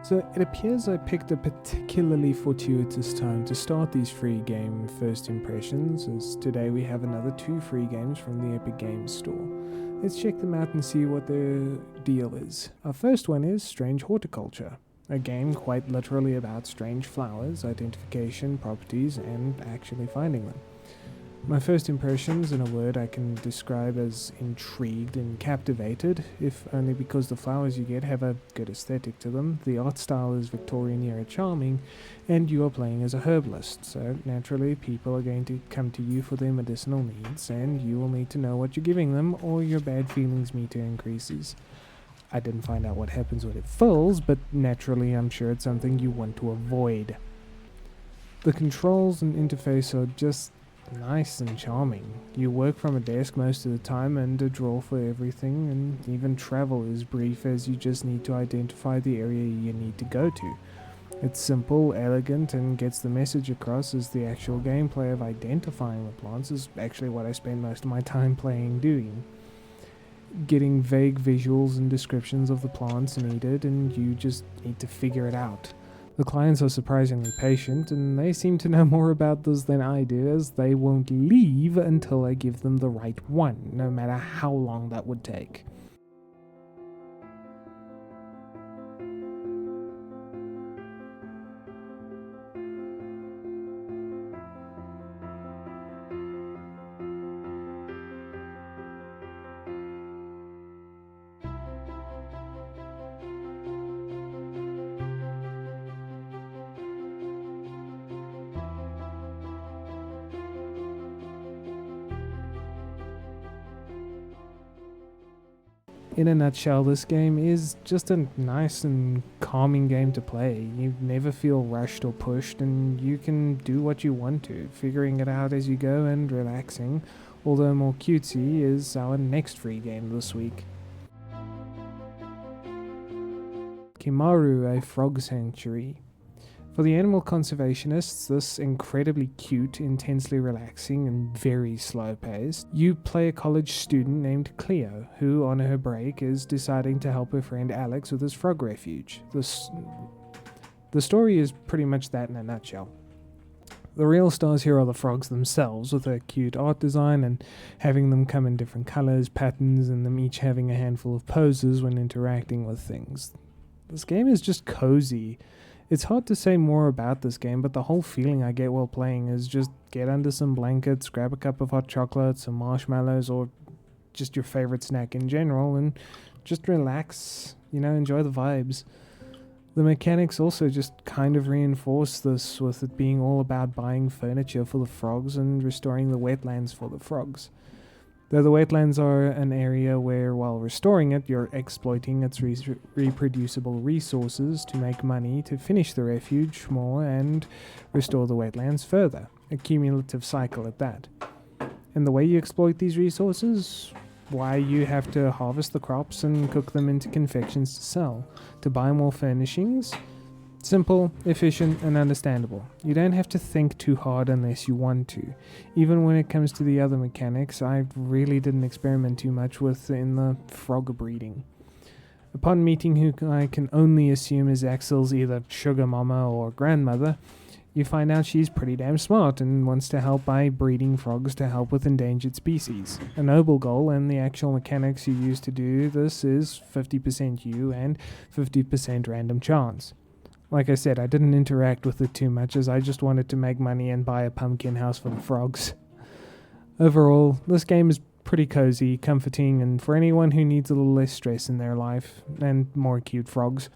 So it appears I picked a particularly fortuitous time to start these free game first impressions, as today we have another 2 free games from the Epic Games Store. Let's check them out and see what their deal is. Our first one is Strange Horticulture, a game quite literally about strange flowers, identification, properties, and actually finding them. My first impressions, in a word, I can describe as intrigued and captivated, if only because the flowers you get have a good aesthetic to them, the art style is Victorian era charming, and you are playing as a herbalist, so naturally people are going to come to you for their medicinal needs, and you will need to know what you're giving them, or your bad feelings meter increases. I didn't find out what happens when it fills, but naturally I'm sure it's something you want to avoid. The controls and interface are just nice and charming. You work from a desk most of the time and a drawer for everything, and even travel is brief as you just need to identify the area you need to go to. It's simple, elegant, and gets the message across, as the actual gameplay of identifying the plants is actually what I spend most of my time playing doing. Getting vague visuals and descriptions of the plants needed, and you just need to figure it out. The clients are surprisingly patient, and they seem to know more about this than I do, as they won't leave until I give them the right one, no matter how long that would take. In a nutshell, this game is just a nice and calming game to play. You never feel rushed or pushed, and you can do what you want to, figuring it out as you go and relaxing, although more cutesy is our next free game this week. Kimaru, a Frog Sanctuary. For the animal conservationists, this incredibly cute, intensely relaxing, and very slow-paced, you play a college student named Cleo, who on her break is deciding to help her friend Alex with his frog refuge. The story is pretty much that in a nutshell. The real stars here are the frogs themselves, with a cute art design and having them come in different colors, patterns, and them each having a handful of poses when interacting with things. This game is just cozy. It's hard to say more about this game, but the whole feeling I get while playing is just get under some blankets, grab a cup of hot chocolate, some marshmallows, or just your favorite snack in general, and just relax, enjoy the vibes. The mechanics also just kind of reinforce this, with it being all about buying furniture for the frogs and restoring the wetlands for the frogs. Though the wetlands are an area where, while restoring it, you're exploiting its reproducible resources to make money to finish the refuge more and restore the wetlands further. A cumulative cycle at that. And the way you exploit these resources? Why, you have to harvest the crops and cook them into confections to sell, to buy more furnishings. Simple, efficient, and understandable. You don't have to think too hard unless you want to. Even when it comes to the other mechanics, I really didn't experiment too much with in the frog breeding. Upon meeting who I can only assume is Axel's either sugar mama or grandmother, you find out she's pretty damn smart and wants to help by breeding frogs to help with endangered species. A noble goal, and the actual mechanics you use to do this is 50% you and 50% random chance. Like I said, I didn't interact with it too much, as I just wanted to make money and buy a pumpkin house for the frogs. Overall, this game is pretty cozy, comforting, and for anyone who needs a little less stress in their life, and more cute frogs.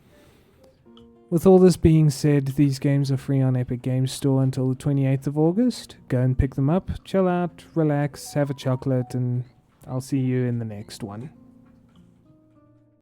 With all this being said, these games are free on Epic Games Store until the 28th of August. Go and pick them up, chill out, relax, have a chocolate, and I'll see you in the next one.